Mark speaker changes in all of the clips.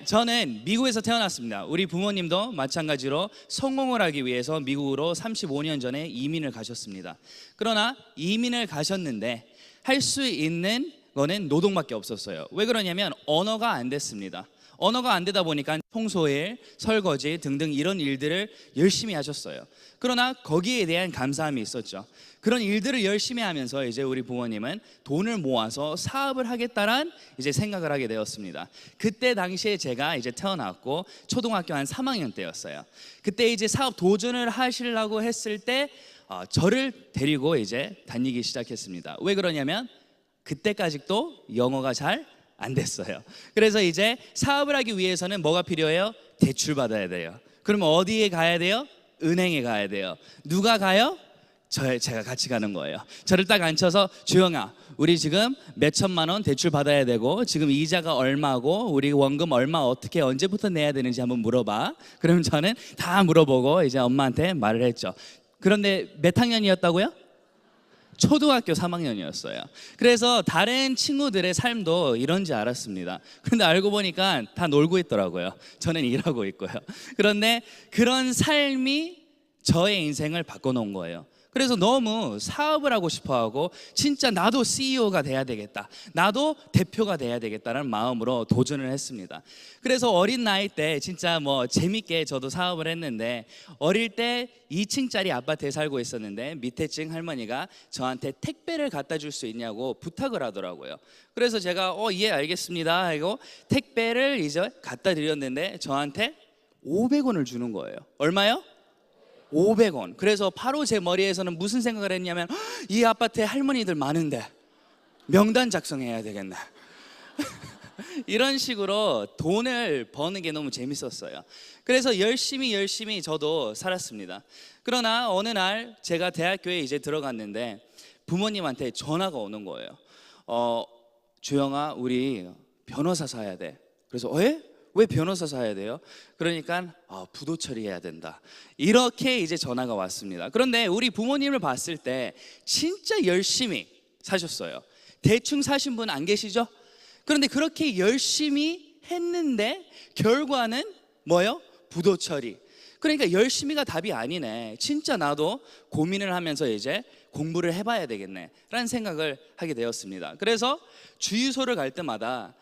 Speaker 1: 저는 미국에서 태어났습니다. 우리 부모님도 마찬가지로 성공을 하기 위해서 미국으로 35년 전에 이민을 가셨습니다. 그러나 이민을 가셨는데 할 수 있는 거는 노동밖에 없었어요. 왜 그러냐면 언어가 안 됐습니다. 언어가 안 되다 보니까 청소일, 설거지 등등 이런 일들을 열심히 하셨어요. 그러나 거기에 대한 감사함이 있었죠. 그런 일들을 열심히 하면서 이제 우리 부모님은 돈을 모아서 사업을 하겠다란 이제 생각을 하게 되었습니다. 그때 당시에 제가 이제 태어났고 초등학교 한 3학년 때였어요. 그때 이제 사업 도전을 하시려고 했을 때 저를 데리고 이제 다니기 시작했습니다. 왜 그러냐면 그때까지도 영어가 잘 안 됐어요. 그래서 이제 사업을 하기 위해서는 뭐가 필요해요? 대출 받아야 돼요. 그러면 어디에 가야 돼요? 은행에 가야 돼요. 누가 가요? 제가 같이 가는 거예요. 저를 딱 앉혀서 주영아, 우리 지금 몇 천만 원 대출 받아야 되고 지금 이자가 얼마고 우리 원금 얼마 어떻게 언제부터 내야 되는지 한번 물어봐. 그러면 저는 다 물어보고 이제 엄마한테 말을 했죠. 그런데 몇 학년이었다고요? 초등학교 3학년이었어요. 그래서 다른 친구들의 삶도 이런지 알았습니다. 그런데 알고 보니까 다 놀고 있더라고요. 저는 일하고 있고요. 그런데 그런 삶이 저의 인생을 바꿔놓은 거예요. 그래서 너무 사업을 하고 싶어하고 진짜 나도 CEO가 돼야 되겠다, 나도 대표가 돼야 되겠다는 마음으로 도전을 했습니다. 그래서 어린 나이 때 진짜 뭐 재밌게 저도 사업을 했는데 어릴 때 2층짜리 아파트에 살고 있었는데 밑에 층 할머니가 저한테 택배를 갖다 줄 수 있냐고 부탁을 하더라고요. 그래서 제가 예 알겠습니다 하고 택배를 이제 갖다 드렸는데 저한테 500원을 주는 거예요. 얼마요? 500원. 그래서 바로 제 머리에서는 무슨 생각을 했냐면 이 아파트에 할머니들 많은데 명단 작성해야 되겠네. 이런 식으로 돈을 버는 게 너무 재밌었어요. 그래서 열심히 저도 살았습니다. 그러나 어느 날 제가 대학교에 이제 들어갔는데 부모님한테 전화가 오는 거예요. 주영아, 우리 변호사 사야 돼. 그래서 왜 변호사 사야 돼요? 그러니까 부도 처리해야 된다. 이렇게 이제 전화가 왔습니다. 그런데 우리 부모님을 봤을 때 진짜 열심히 사셨어요. 대충 사신 분 안 계시죠? 그런데 그렇게 열심히 했는데 결과는 뭐요? 부도 처리. 그러니까 열심히가 답이 아니네. 진짜 나도 고민을 하면서 이제 공부를 해봐야 되겠네 라는 생각을 하게 되었습니다. 그래서 주유소를 갈 때마다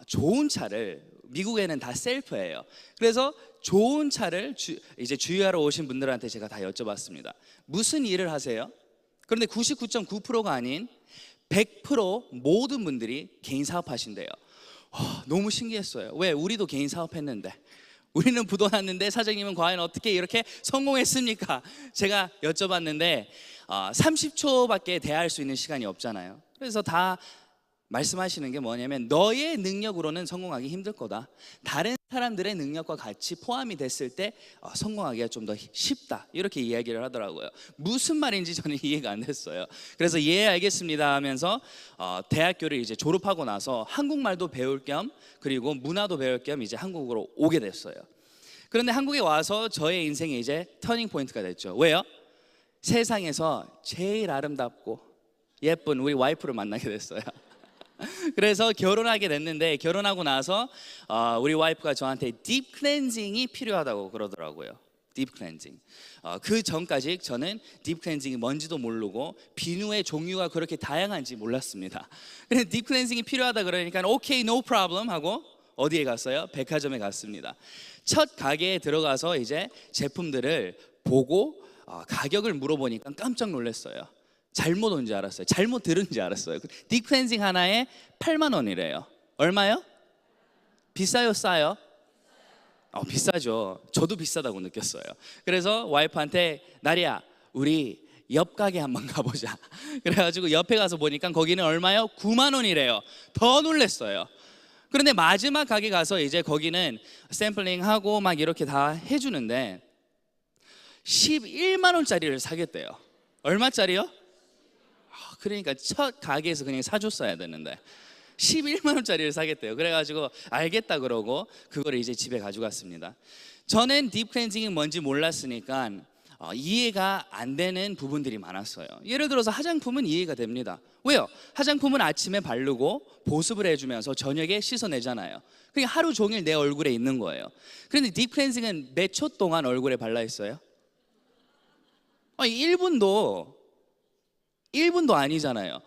Speaker 1: 좋은 차를, 미국에는 다 셀프예요. 그래서 좋은 차를 이제 주유하러 오신 분들한테 제가 다 여쭤봤습니다. 무슨 일을 하세요? 그런데 99.9%가 아닌 100% 모든 분들이 개인 사업하신대요. 너무 신기했어요. 왜? 우리도 개인 사업했는데, 우리는 부도 났는데 사장님은 과연 어떻게 이렇게 성공했습니까? 제가 여쭤봤는데 30초밖에 대화할 수 있는 시간이 없잖아요. 그래서 다 말씀하시는 게 뭐냐면 너의 능력으로는 성공하기 힘들 거다. 다른 사람들의 능력과 같이 포함이 됐을 때 성공하기가 좀 더 쉽다. 이렇게 이야기를 하더라고요. 무슨 말인지 저는 이해가 안 됐어요. 그래서 예 알겠습니다 하면서 대학교를 이제 졸업하고 나서 한국말도 배울 겸 그리고 문화도 배울 겸 이제 한국으로 오게 됐어요. 그런데 한국에 와서 저의 인생에 이제 터닝 포인트가 됐죠. 왜요? 세상에서 제일 아름답고 예쁜 우리 와이프를 만나게 됐어요. 그래서 결혼하게 됐는데 결혼하고 나서 우리 와이프가 저한테 딥 클렌징이 필요하다고 그러더라고요. 딥 클렌징. 그 전까지 저는 딥 클렌징이 뭔지도 모르고 비누의 종류가 그렇게 다양한지 몰랐습니다. 그래서 딥 클렌징이 필요하다 그러니까 오케이, no problem 하고 어디에 갔어요? 백화점에 갔습니다. 첫 가게에 들어가서 이제 제품들을 보고 가격을 물어보니까 깜짝 놀랐어요. 잘못 온 줄 알았어요. 잘못 들은 줄 알았어요. 딥 클렌징 하나에 8만 원이래요. 얼마요? 비싸요, 싸요? 비싸죠. 저도 비싸다고 느꼈어요. 그래서 와이프한테 나리야, 우리 옆 가게 한번 가보자. 그래가지고 옆에 가서 보니까 거기는 얼마요? 9만 원이래요. 더 놀랐어요. 그런데 마지막 가게 가서 이제 거기는 샘플링하고 막 이렇게 다 해주는데 11만 원짜리를 사겠대요. 얼마짜리요? 그러니까 첫 가게에서 그냥 사줬어야 되는데 11만 원짜리를 사겠대요. 그래가지고 알겠다 그러고 그거를 이제 집에 가져갔습니다. 저는 딥 클렌징이 뭔지 몰랐으니까 이해가 안 되는 부분들이 많았어요. 예를 들어서 화장품은 이해가 됩니다. 왜요? 화장품은 아침에 바르고 보습을 해주면서 저녁에 씻어내잖아요. 그게 하루 종일 내 얼굴에 있는 거예요. 그런데 딥 클렌징은 몇 초 동안 얼굴에 발라 있어요? 1분도 아니잖아요.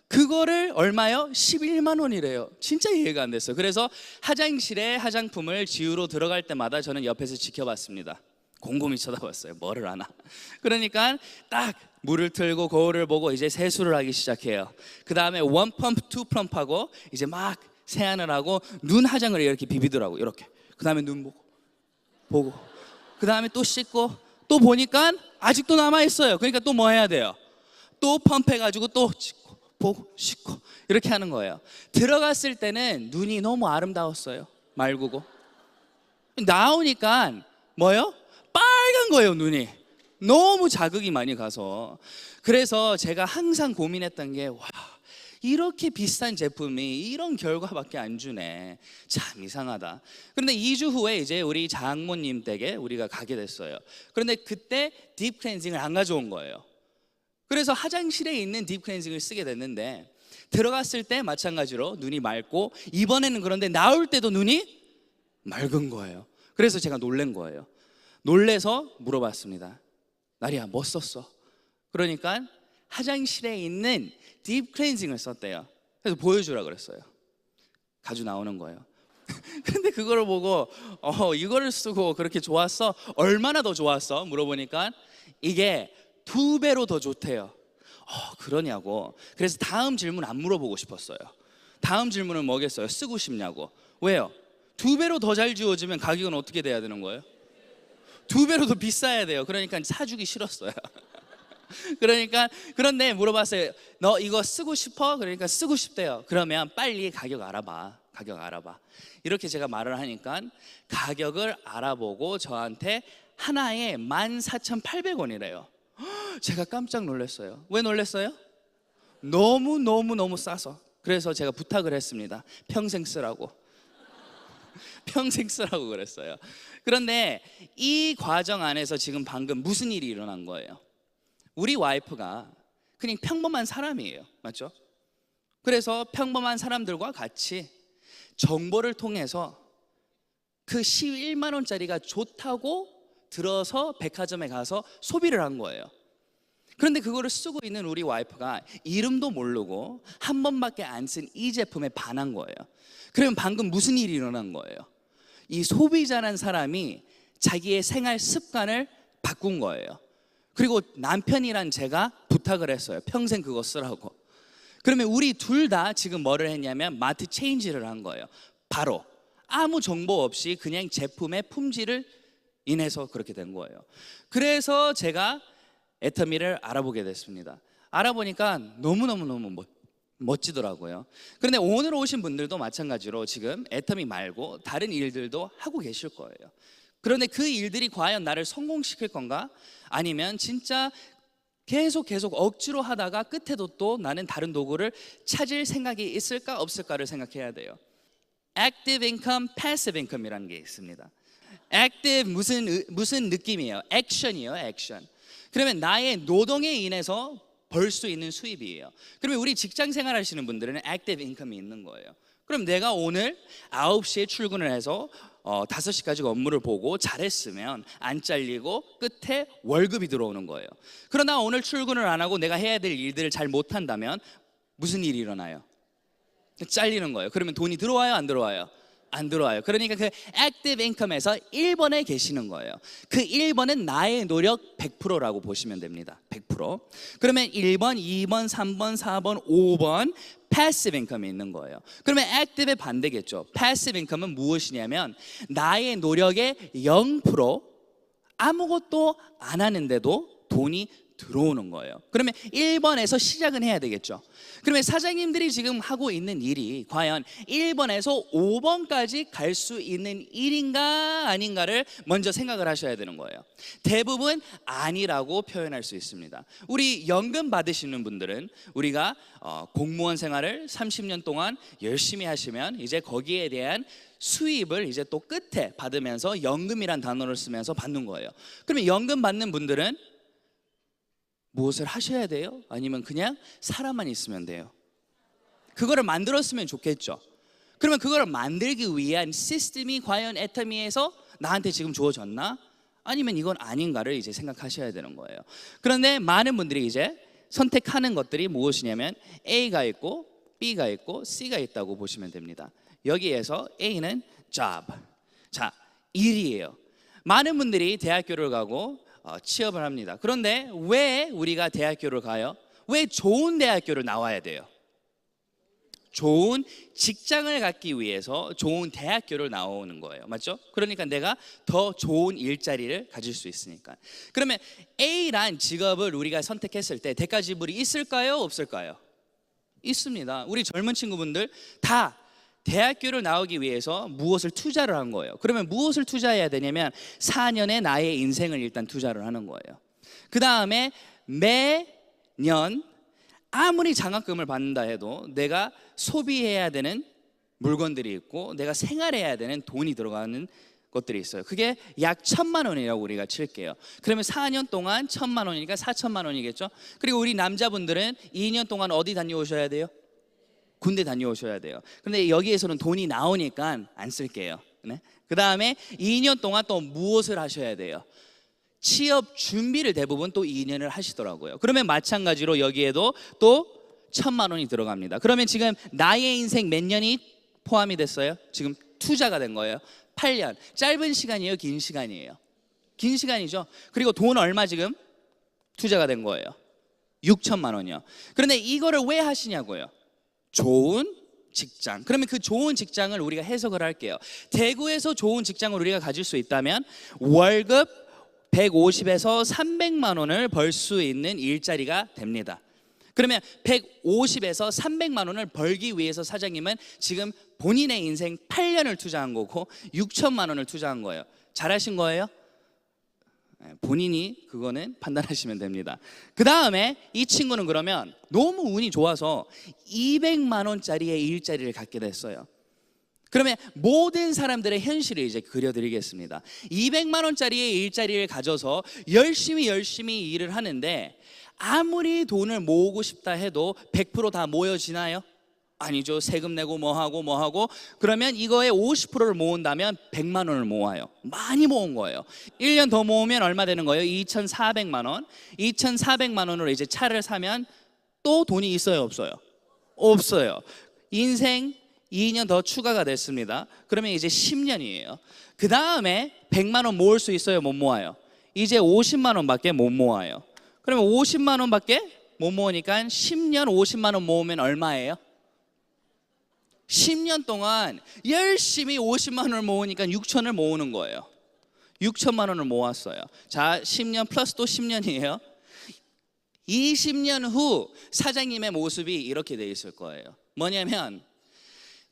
Speaker 1: 그거를 얼마요? 11만 원이래요. 진짜 이해가 안 됐어요. 그래서 화장실에 화장품을 지우러 들어갈 때마다 저는 옆에서 지켜봤습니다. 곰곰이 쳐다봤어요. 뭐를 하나. 그러니까 딱 물을 틀고 거울을 보고 이제 세수를 하기 시작해요. 그 다음에 원 펌프, 투 펌프하고 이제 막 세안을 하고 눈 화장을 이렇게 비비더라고. 이렇게. 그 다음에 눈 보고. 그 다음에 또 씻고 또 보니까 아직도 남아있어요. 그러니까 또 뭐 해야 돼요? 또 펌프해가지고 또 씻고 보고 씻고 이렇게 하는 거예요. 들어갔을 때는 눈이 너무 아름다웠어요. 맑고. 나오니까 뭐요? 빨간 거예요. 눈이 너무 자극이 많이 가서. 그래서 제가 항상 고민했던 게, 와, 이렇게 비싼 제품이 이런 결과밖에 안 주네. 참 이상하다. 그런데 2주 후에 이제 우리 장모님 댁에 우리가 가게 됐어요. 그런데 그때 딥 클렌징을 안 가져온 거예요. 그래서 화장실에 있는 딥 클렌징을 쓰게 됐는데, 들어갔을 때 마찬가지로 눈이 맑고, 이번에는 그런데 나올 때도 눈이 맑은 거예요. 그래서 제가 놀란 거예요. 놀래서 물어봤습니다. 나리야, 뭐 썼어? 그러니까 화장실에 있는 딥 클렌징을 썼대요. 그래서 보여주라 그랬어요. 가지고 나오는 거예요. 근데 그거를 보고 이거를 쓰고 그렇게 좋았어? 얼마나 더 좋았어? 물어보니까 이게 2배로 더 좋대요. 그러냐고. 그래서 다음 질문 안 물어보고 싶었어요. 다음 질문은 뭐겠어요? 쓰고 싶냐고. 왜요? 2배로 더 잘 지워지면 가격은 어떻게 돼야 되는 거예요? 2배로 더 비싸야 돼요. 그러니까 사주기 싫었어요. 그런데 물어봤어요. 너 이거 쓰고 싶어? 그러니까 쓰고 싶대요. 그러면 빨리 가격 알아봐. 이렇게 제가 말을 하니까 가격을 알아보고 저한테 하나에 14,800원이래요. 제가 깜짝 놀랐어요. 왜 놀랐어요? 너무 싸서. 그래서 제가 부탁을 했습니다. 평생 쓰라고 그랬어요. 그런데 이 과정 안에서 지금 방금 무슨 일이 일어난 거예요? 우리 와이프가 그냥 평범한 사람이에요. 맞죠? 그래서 평범한 사람들과 같이 정보를 통해서 그 11만 원짜리가 좋다고 들어서 백화점에 가서 소비를 한 거예요. 그런데 그거를 쓰고 있는 우리 와이프가 이름도 모르고 한 번밖에 안 쓴 이 제품에 반한 거예요. 그러면 방금 무슨 일이 일어난 거예요? 이 소비자라는 사람이 자기의 생활 습관을 바꾼 거예요. 그리고 남편이란 제가 부탁을 했어요. 평생 그거 쓰라고. 그러면 우리 둘 다 지금 뭐를 했냐면 마트 체인지를 한 거예요. 바로 아무 정보 없이 그냥 제품의 품질을 인해서 그렇게 된 거예요. 그래서 제가 애터미를 알아보게 됐습니다. 알아보니까 너무 멋지더라고요. 그런데 오늘 오신 분들도 마찬가지로 지금 애터미 말고 다른 일들도 하고 계실 거예요. 그런데 그 일들이 과연 나를 성공시킬 건가? 아니면 진짜 계속 억지로 하다가 끝에도 또 나는 다른 도구를 찾을 생각이 있을까 없을까를 생각해야 돼요. Active income, passive income이라는 게 있습니다. Active 무슨 느낌이에요? 액션이에요, 액션. 그러면 나의 노동에 인해서 벌 수 있는 수입이에요. 그러면 우리 직장 생활 하시는 분들은 액티브 인컴이 있는 거예요. 그럼 내가 오늘 9시에 출근을 해서 5시까지 업무를 보고 잘했으면 안 잘리고 끝에 월급이 들어오는 거예요. 그러나 오늘 출근을 안 하고 내가 해야 될 일들을 잘 못한다면 무슨 일이 일어나요? 잘리는 거예요. 그러면 돈이 들어와요, 안 들어와요? 안 들어와요. 그러니까 그 액티브 인컴에서 1번에 계시는 거예요. 그 1번은 나의 노력 100%라고 보시면 됩니다. 100%. 그러면 1번, 2번, 3번, 4번, 5번 패시브 인컴이 있는 거예요. 그러면 액티브의 반대겠죠. 패시브 인컴은 무엇이냐면 나의 노력의 0% 아무것도 안 하는데도 돈이 들어오는 거예요. 그러면 1번에서 시작은 해야 되겠죠. 그러면 사장님들이 지금 하고 있는 일이 과연 1번에서 5번까지 갈 수 있는 일인가 아닌가를 먼저 생각을 하셔야 되는 거예요. 대부분 아니라고 표현할 수 있습니다. 우리 연금 받으시는 분들은 우리가 공무원 생활을 30년 동안 열심히 하시면 이제 거기에 대한 수입을 이제 또 끝에 받으면서 연금이란 단어를 쓰면서 받는 거예요. 그러면 연금 받는 분들은 무엇을 하셔야 돼요? 아니면 그냥 살아만 있으면 돼요? 그거를 만들었으면 좋겠죠. 그러면 그거를 만들기 위한 시스템이 과연 애터미에서 나한테 지금 주어졌나? 아니면 이건 아닌가를 이제 생각하셔야 되는 거예요. 그런데 많은 분들이 이제 선택하는 것들이 무엇이냐면 A가 있고 B가 있고 C가 있다고 보시면 됩니다. 여기에서 A는 job, 자, 일이에요. 많은 분들이 대학교를 가고 취업을 합니다. 그런데 왜 우리가 대학교를 가요? 왜 좋은 대학교를 나와야 돼요? 좋은 직장을 갖기 위해서 좋은 대학교를 나오는 거예요. 맞죠? 그러니까 내가 더 좋은 일자리를 가질 수 있으니까. 그러면 A란 직업을 우리가 선택했을 때 대가 지불이 있을까요? 없을까요? 있습니다. 우리 젊은 친구분들 다 대학교를 나오기 위해서 무엇을 투자를 한 거예요. 그러면 무엇을 투자해야 되냐면 4년의 나의 인생을 일단 투자를 하는 거예요. 그 다음에 매년 아무리 장학금을 받는다 해도 내가 소비해야 되는 물건들이 있고 내가 생활해야 되는 돈이 들어가는 것들이 있어요. 그게 약 1,000만 원이라고 우리가 칠게요. 그러면 4년 동안 1,000만 원이니까 4,000만 원이겠죠. 그리고 우리 남자분들은 2년 동안 어디 다녀오셔야 돼요? 군대 다녀오셔야 돼요. 그런데 여기에서는 돈이 나오니까 안 쓸게요. 네? 그 다음에 2년 동안 또 무엇을 하셔야 돼요? 취업 준비를 대부분 또 2년을 하시더라고요. 그러면 마찬가지로 여기에도 또 1,000만 원이 들어갑니다. 그러면 지금 나의 인생 몇 년이 포함이 됐어요? 지금 투자가 된 거예요. 8년. 짧은 시간이에요? 긴 시간이에요? 긴 시간이죠. 그리고 돈 얼마 지금 투자가 된 거예요? 6,000만 원이요. 그런데 이거를 왜 하시냐고요? 좋은 직장. 그러면 그 좋은 직장을 우리가 해석을 할게요. 대구에서 좋은 직장을 우리가 가질 수 있다면 월급 150에서 300만 원을 벌 수 있는 일자리가 됩니다. 그러면 150에서 300만 원을 벌기 위해서 사장님은 지금 본인의 인생 8년을 투자한 거고 6천만 원을 투자한 거예요. 잘하신 거예요? 본인이 그거는 판단하시면 됩니다. 그 다음에 이 친구는 그러면 너무 운이 좋아서 200만 원짜리의 일자리를 갖게 됐어요. 그러면 모든 사람들의 현실을 이제 그려드리겠습니다. 200만 원짜리의 일자리를 가져서 열심히 일을 하는데 아무리 돈을 모으고 싶다 해도 100% 다 모여지나요? 아니죠. 세금 내고 뭐하고 그러면 이거에 50%를 모은다면 100만 원을 모아요. 많이 모은 거예요. 1년 더 모으면 얼마 되는 거예요? 2,400만 원. 2,400만 원으로 이제 차를 사면 또 돈이 있어요, 없어요? 없어요. 인생 2년 더 추가가 됐습니다. 그러면 이제 10년이에요. 그 다음에 100만 원 모을 수 있어요, 못 모아요? 이제 50만 원밖에 못 모아요. 그러면 50만 원밖에 못 모으니까 10년 50만 원 모으면 얼마예요? 10년 동안 열심히 50만 원을 모으니까 6천을 모으는 거예요. 6천만 원을 모았어요. 자, 10년 플러스 또 10년이에요. 20년 후 사장님의 모습이 이렇게 돼 있을 거예요. 뭐냐면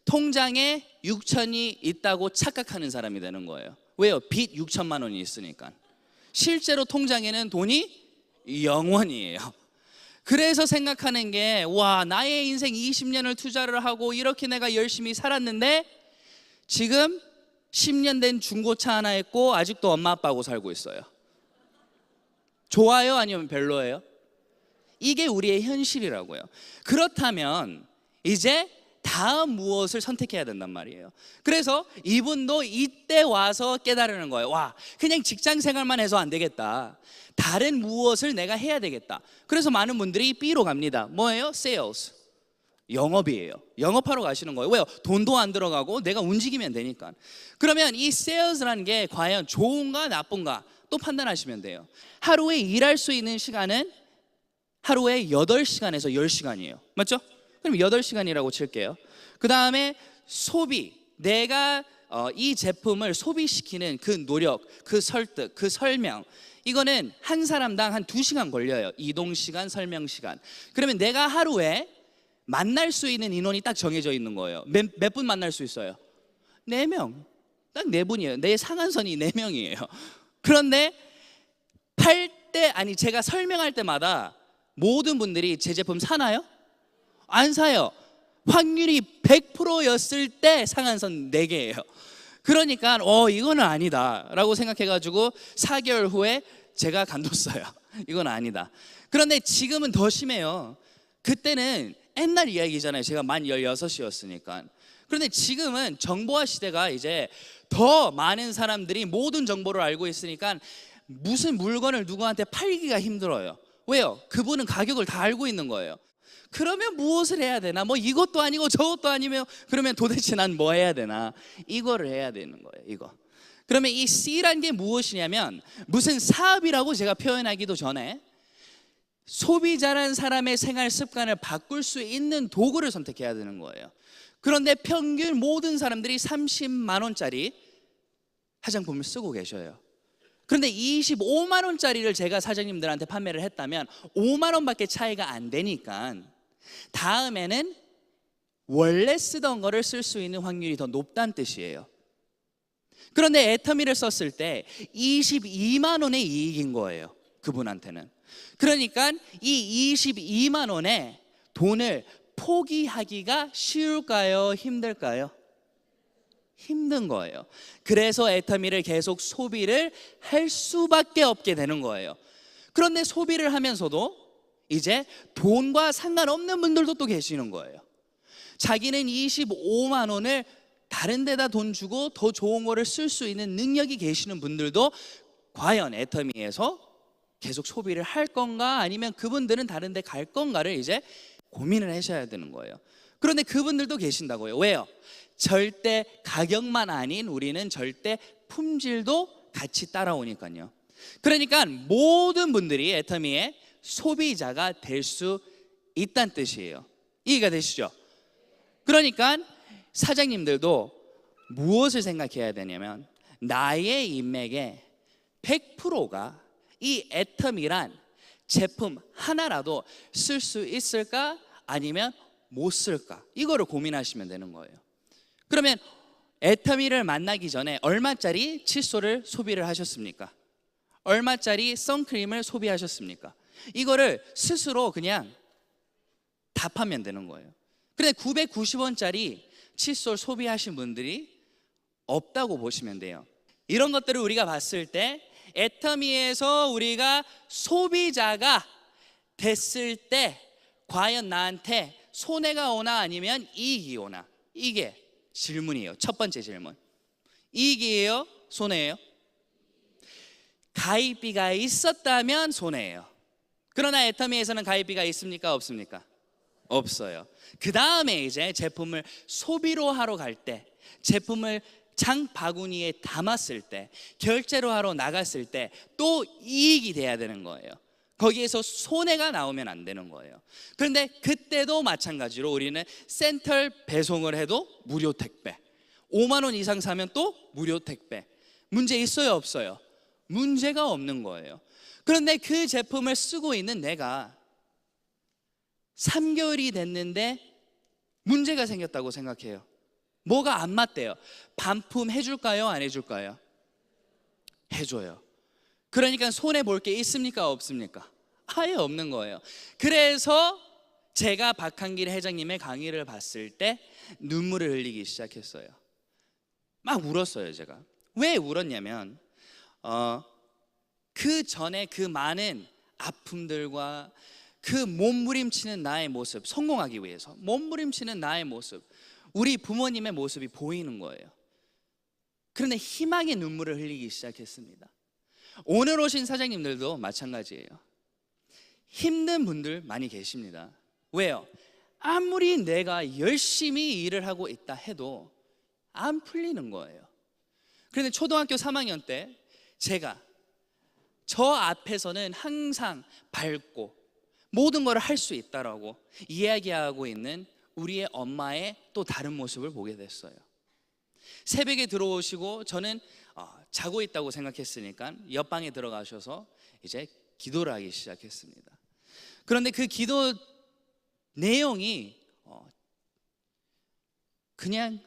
Speaker 1: 통장에 6천이 있다고 착각하는 사람이 되는 거예요. 왜요? 빚 6천만 원이 있으니까. 실제로 통장에는 돈이 0원이에요. 그래서 생각하는 게 와, 나의 인생 20년을 투자를 하고 이렇게 내가 열심히 살았는데 지금 10년 된 중고차 하나 있고 아직도 엄마 아빠하고 살고 있어요. 좋아요? 아니면 별로예요? 이게 우리의 현실이라고요. 그렇다면 이제 다음 무엇을 선택해야 된단 말이에요. 그래서 이분도 이때 와서 깨달으는 거예요. 와, 그냥 직장 생활만 해서 안 되겠다. 다른 무엇을 내가 해야 되겠다. 그래서 많은 분들이 B로 갑니다. 뭐예요? Sales. 영업이에요. 영업하러 가시는 거예요. 왜요? 돈도 안 들어가고 내가 움직이면 되니까. 그러면 이 Sales라는 게 과연 좋은가 나쁜가 또 판단하시면 돼요. 하루에 일할 수 있는 시간은 하루에 8시간에서 10시간이에요. 맞죠? 그럼 8시간이라고 칠게요. 그 다음에 소비, 내가 이 제품을 소비시키는 그 노력, 그 설득, 그 설명, 이거는 한 사람당 한 2시간 걸려요. 이동 시간, 설명 시간. 그러면 내가 하루에 만날 수 있는 인원이 딱 정해져 있는 거예요. 몇 분 만날 수 있어요? 4명. 딱 4분이에요. 내 상한선이 4명이에요. 그런데 제가 설명할 때마다 모든 분들이 제 제품 사나요? 안 사요. 확률이 100%였을 때 상한선 4개예요. 그러니까 이거는 아니다 라고 생각해가지고 4개월 후에 제가 간뒀어요. 이건 아니다. 그런데 지금은 더 심해요. 그때는 옛날 이야기잖아요. 제가 만 16이었으니까. 그런데 지금은 정보화 시대가 이제 더 많은 사람들이 모든 정보를 알고 있으니까 무슨 물건을 누구한테 팔기가 힘들어요. 왜요? 그분은 가격을 다 알고 있는 거예요. 그러면 무엇을 해야 되나? 뭐 이것도 아니고 저것도 아니면 그러면 도대체 난 뭐 해야 되나? 이거를 해야 되는 거예요. 이거. 그러면 이 C란 게 무엇이냐면 무슨 사업이라고 제가 표현하기도 전에 소비자란 사람의 생활 습관을 바꿀 수 있는 도구를 선택해야 되는 거예요. 그런데 평균 모든 사람들이 30만 원짜리 화장품을 쓰고 계셔요. 그런데 25만 원짜리를 제가 사장님들한테 판매를 했다면 5만 원밖에 차이가 안 되니까 다음에는 원래 쓰던 거를 쓸 수 있는 확률이 더 높다는 뜻이에요. 그런데 애터미를 썼을 때 22만 원의 이익인 거예요. 그분한테는. 그러니까 이 22만 원의 돈을 포기하기가 쉬울까요? 힘들까요? 힘든 거예요. 그래서 애터미를 계속 소비를 할 수밖에 없게 되는 거예요. 그런데 소비를 하면서도 이제 돈과 상관없는 분들도 또 계시는 거예요. 자기는 25만 원을 다른 데다 돈 주고 더 좋은 거를 쓸 수 있는 능력이 계시는 분들도 과연 애터미에서 계속 소비를 할 건가 아니면 그분들은 다른 데 갈 건가를 이제 고민을 하셔야 되는 거예요. 그런데 그분들도 계신다고요. 왜요? 절대 가격만 아닌 우리는 절대 품질도 같이 따라오니까요. 그러니까 모든 분들이 애터미의 소비자가 될 수 있다는 뜻이에요. 이해가 되시죠? 그러니까 사장님들도 무엇을 생각해야 되냐면 나의 인맥의 100%가 이 애터미란 제품 하나라도 쓸 수 있을까 아니면 못 쓸까 이거를 고민하시면 되는 거예요. 그러면 애터미를 만나기 전에 얼마짜리 칫솔을 소비를 하셨습니까? 얼마짜리 선크림을 소비하셨습니까? 이거를 스스로 그냥 답하면 되는 거예요. 그런데 990원짜리 칫솔 소비하신 분들이 없다고 보시면 돼요. 이런 것들을 우리가 봤을 때 애터미에서 우리가 소비자가 됐을 때 과연 나한테 손해가 오나 아니면 이익이 오나? 이게 질문이에요. 첫 번째 질문. 이익이에요? 손해예요? 가입비가 있었다면 손해예요. 그러나 애터미에서는 가입비가 있습니까? 없습니까? 없어요. 그 다음에 이제 제품을 소비로 하러 갈 때, 제품을 장바구니에 담았을 때, 결제로 하러 나갔을 때 또 이익이 돼야 되는 거예요. 거기에서 손해가 나오면 안 되는 거예요. 그런데 그때도 마찬가지로 우리는 센터 배송을 해도 무료 택배, 5만 원 이상 사면 또 무료 택배. 문제 있어요? 없어요? 문제가 없는 거예요. 그런데 그 제품을 쓰고 있는 내가 3개월이 됐는데 문제가 생겼다고 생각해요. 뭐가 안 맞대요. 반품 해줄까요? 안 해줄까요? 해줘요. 그러니까 손해 볼 게 있습니까? 없습니까? 아예 없는 거예요. 그래서 제가 박한길 회장님의 강의를 봤을 때 눈물을 흘리기 시작했어요. 막 울었어요. 제가 왜 울었냐면 그 전에 그 많은 아픔들과 그 몸부림치는 나의 모습, 성공하기 위해서 몸부림치는 나의 모습, 우리 부모님의 모습이 보이는 거예요. 그런데 희망의 눈물을 흘리기 시작했습니다. 오늘 오신 사장님들도 마찬가지예요. 힘든 분들 많이 계십니다. 왜요? 아무리 내가 열심히 일을 하고 있다 해도 안 풀리는 거예요. 그런데 초등학교 3학년 때 제가 저 앞에서는 항상 밝고 모든 걸 할 수 있다라고 이야기하고 있는 우리의 엄마의 또 다른 모습을 보게 됐어요. 새벽에 들어오시고 저는 자고 있다고 생각했으니까 옆방에 들어가셔서 이제 기도를 하기 시작했습니다. 그런데 그 기도 내용이 그냥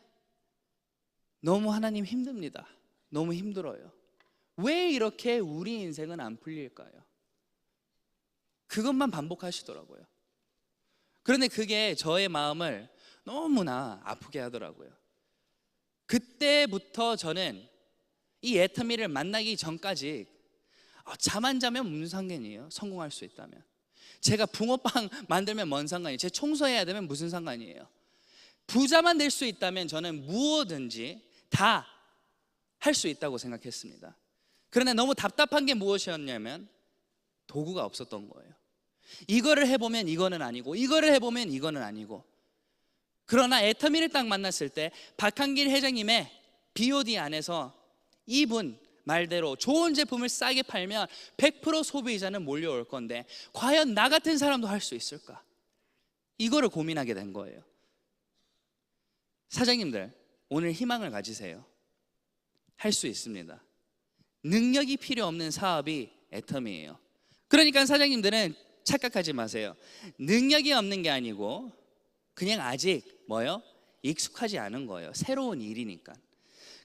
Speaker 1: 너무 하나님 힘듭니다. 너무 힘들어요. 왜 이렇게 우리 인생은 안 풀릴까요? 그것만 반복하시더라고요. 그런데 그게 저의 마음을 너무나 아프게 하더라고요. 그때부터 저는 이 애터미를 만나기 전까지 잠 안 자면 무슨 상관이에요? 성공할 수 있다면. 제가 붕어빵 만들면 뭔 상관이에요? 제 청소해야 되면 무슨 상관이에요? 부자만 될 수 있다면 저는 무엇든지 다 할 수 있다고 생각했습니다. 그런데 너무 답답한 게 무엇이었냐면 도구가 없었던 거예요. 이거를 해보면 이거는 아니고, 이거를 해보면 이거는 아니고. 그러나 애터미를 딱 만났을 때 박한길 회장님의 BOD 안에서 이분 말대로 좋은 제품을 싸게 팔면 100% 소비자는 몰려올 건데 과연 나 같은 사람도 할 수 있을까? 이거를 고민하게 된 거예요. 사장님들, 오늘 희망을 가지세요. 할 수 있습니다. 능력이 필요 없는 사업이 애터미예요. 그러니까 사장님들은 착각하지 마세요. 능력이 없는 게 아니고 그냥 아직 익숙하지 않은 거예요. 새로운 일이니까.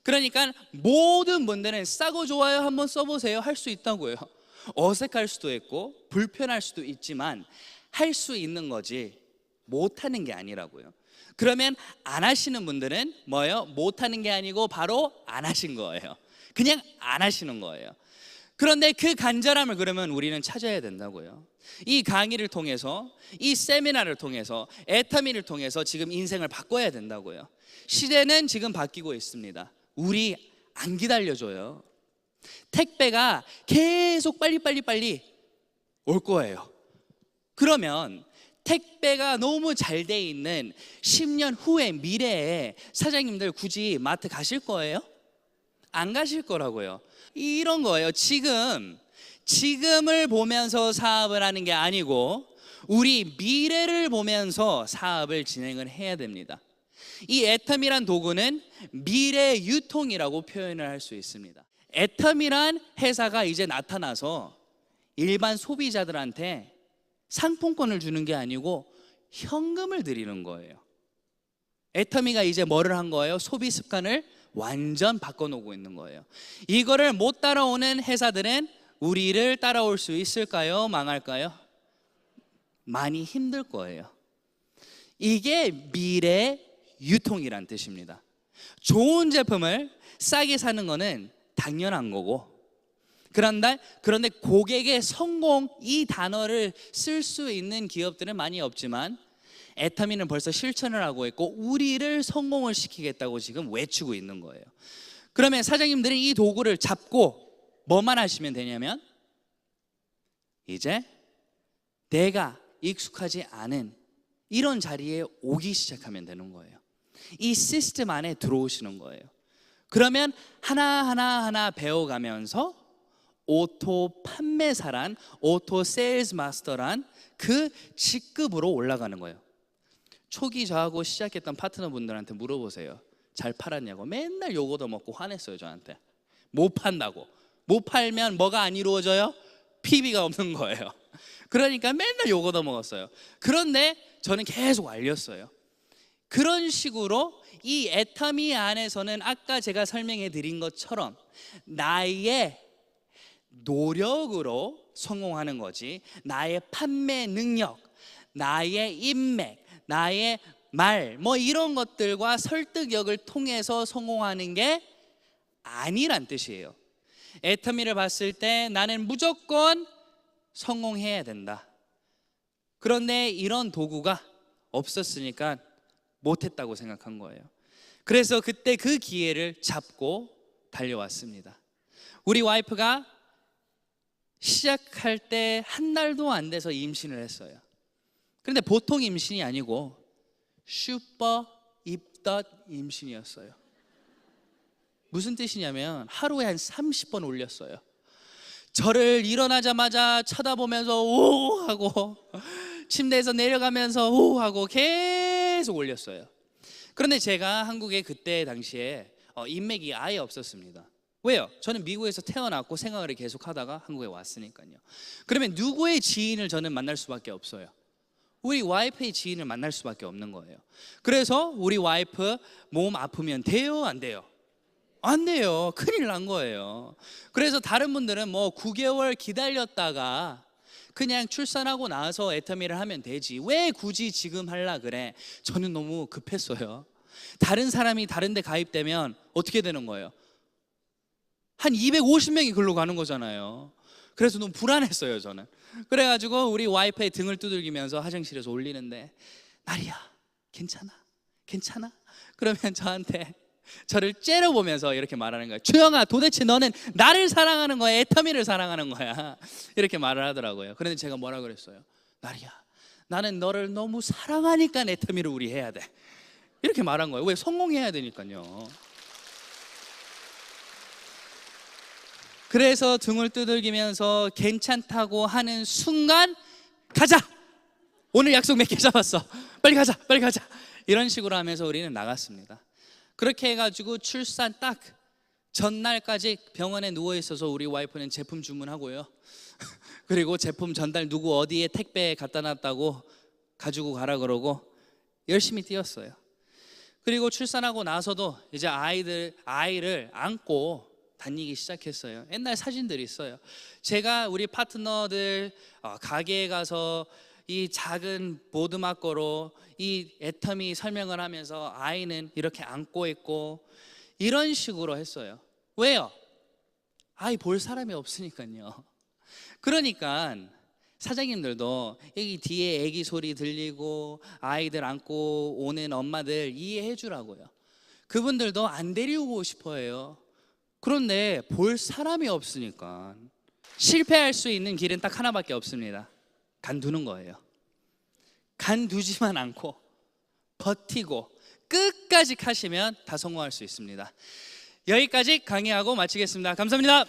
Speaker 1: 그러니까 모든 분들은 싸고 좋아요 한번 써보세요. 할 수 있다고요. 어색할 수도 있고 불편할 수도 있지만 할 수 있는 거지 못하는 게 아니라고요. 그러면 안 하시는 분들은 못하는 게 아니고 바로 안 하신 거예요. 그냥 안 하시는 거예요. 그런데 그 간절함을 그러면 우리는 찾아야 된다고요. 이 강의를 통해서, 이 세미나를 통해서, 애터미를 통해서 지금 인생을 바꿔야 된다고요. 시대는 지금 바뀌고 있습니다. 우리 안 기다려줘요. 택배가 계속 빨리 올 거예요. 그러면 택배가 너무 잘 돼 있는 10년 후의 미래에 사장님들 굳이 마트 가실 거예요? 안 가실 거라고요. 이런 거예요. 지금을 보면서 사업을 하는 게 아니고 우리 미래를 보면서 사업을 진행을 해야 됩니다. 이 애터미란 도구는 미래 유통이라고 표현을 할 수 있습니다. 애터미란 회사가 이제 나타나서 일반 소비자들한테 상품권을 주는 게 아니고 현금을 드리는 거예요. 애터미가 이제 뭐를 한 거예요? 소비 습관을 완전 바꿔놓고 있는 거예요. 이거를 못 따라오는 회사들은 우리를 따라올 수 있을까요? 망할까요? 많이 힘들 거예요. 이게 미래 유통이란 뜻입니다. 좋은 제품을 싸게 사는 거는 당연한 거고, 그런데 고객의 성공 이 단어를 쓸 수 있는 기업들은 많이 없지만 애터미는 벌써 실천을 하고 있고 우리를 성공을 시키겠다고 지금 외치고 있는 거예요. 그러면 사장님들은 이 도구를 잡고 뭐만 하시면 되냐면 이제 내가 익숙하지 않은 이런 자리에 오기 시작하면 되는 거예요. 이 시스템 안에 들어오시는 거예요. 그러면 하나하나 배워가면서 오토 판매사란, 오토 세일즈 마스터란 그 직급으로 올라가는 거예요. 초기 저하고 시작했던 파트너분들한테 물어보세요. 잘 팔았냐고. 맨날 욕 얻어먹고 화냈어요 저한테. 못 판다고. 못 팔면 뭐가 안 이루어져요? PB가 없는 거예요. 그러니까 맨날 욕 얻어먹었어요. 그런데 저는 계속 알렸어요. 그런 식으로 이 애터미 안에서는 아까 제가 설명해 드린 것처럼 나의 노력으로 성공하는 거지, 나의 판매 능력, 나의 인맥, 나의 말 이런 것들과 설득력을 통해서 성공하는 게 아니란 뜻이에요. 애터미를 봤을 때 나는 무조건 성공해야 된다. 그런데 이런 도구가 없었으니까 못했다고 생각한 거예요. 그래서 그때 그 기회를 잡고 달려왔습니다. 우리 와이프가 시작할 때 한 달도 안 돼서 임신을 했어요. 그런데 보통 임신이 아니고 슈퍼 입덧 임신이었어요. 무슨 뜻이냐면 하루에 한 30번 올렸어요. 저를 일어나자마자 쳐다보면서 오 하고 침대에서 내려가면서 오 하고 계속 올렸어요. 그런데 제가 한국에 그때 당시에 인맥이 아예 없었습니다. 왜요? 저는 미국에서 태어났고 생활을 계속 하다가 한국에 왔으니까요. 그러면 누구의 지인을 저는 만날 수밖에 없어요? 우리 와이프의 지인을 만날 수밖에 없는 거예요. 그래서 우리 와이프 몸 아프면 돼요? 안 돼요? 안 돼요. 큰일 난 거예요. 그래서 다른 분들은 뭐 9개월 기다렸다가 그냥 출산하고 나서 애터미를 하면 되지, 왜 굳이 지금 하려 그래? 저는 너무 급했어요. 다른 사람이 다른 데 가입되면 어떻게 되는 거예요? 한 250명이 글로 가는 거잖아요. 그래서 너무 불안했어요, 저는. 그래가지고 우리 와이프의 등을 두들기면서 화장실에서 올리는데, 나리야 괜찮아? 괜찮아? 그러면 저를 째려보면서 이렇게 말하는 거예요. 주영아, 도대체 너는 나를 사랑하는 거야, 애터미를 사랑하는 거야? 이렇게 말을 하더라고요. 그런데 제가 뭐라 그랬어요? 나리야, 나는 너를 너무 사랑하니까 애터미를 우리 해야 돼, 이렇게 말한 거예요. 왜? 성공해야 되니까요. 그래서 등을 두들기면서 괜찮다고 하는 순간, 가자! 오늘 약속 몇 개 잡았어, 빨리 가자, 빨리 가자, 이런 식으로 하면서 우리는 나갔습니다. 그렇게 해가지고 출산 딱 전날까지 병원에 누워있어서 우리 와이프는 제품 주문하고요. 그리고 제품 전달 누구 어디에 택배에 갖다 놨다고 가지고 가라 그러고 열심히 뛰었어요. 그리고 출산하고 나서도 이제 아이를 안고 다니기 시작했어요. 옛날 사진들이 있어요. 제가 우리 파트너들 가게에 가서 이 작은 보드마커로 이 애터미 설명을 하면서 아이는 이렇게 안고 있고 이런 식으로 했어요. 왜요? 아이 볼 사람이 없으니까요. 그러니까 사장님들도 여기 뒤에 애기 소리 들리고 아이들 안고 오는 엄마들 이해해 주라고요. 그분들도 안 데리고 싶어 해요. 그런데 볼 사람이 없으니까 실패할 수 있는 길은 딱 하나밖에 없습니다. 간두는 거예요. 간두지만 않고 버티고 끝까지 가시면 다 성공할 수 있습니다. 여기까지 강의하고 마치겠습니다. 감사합니다.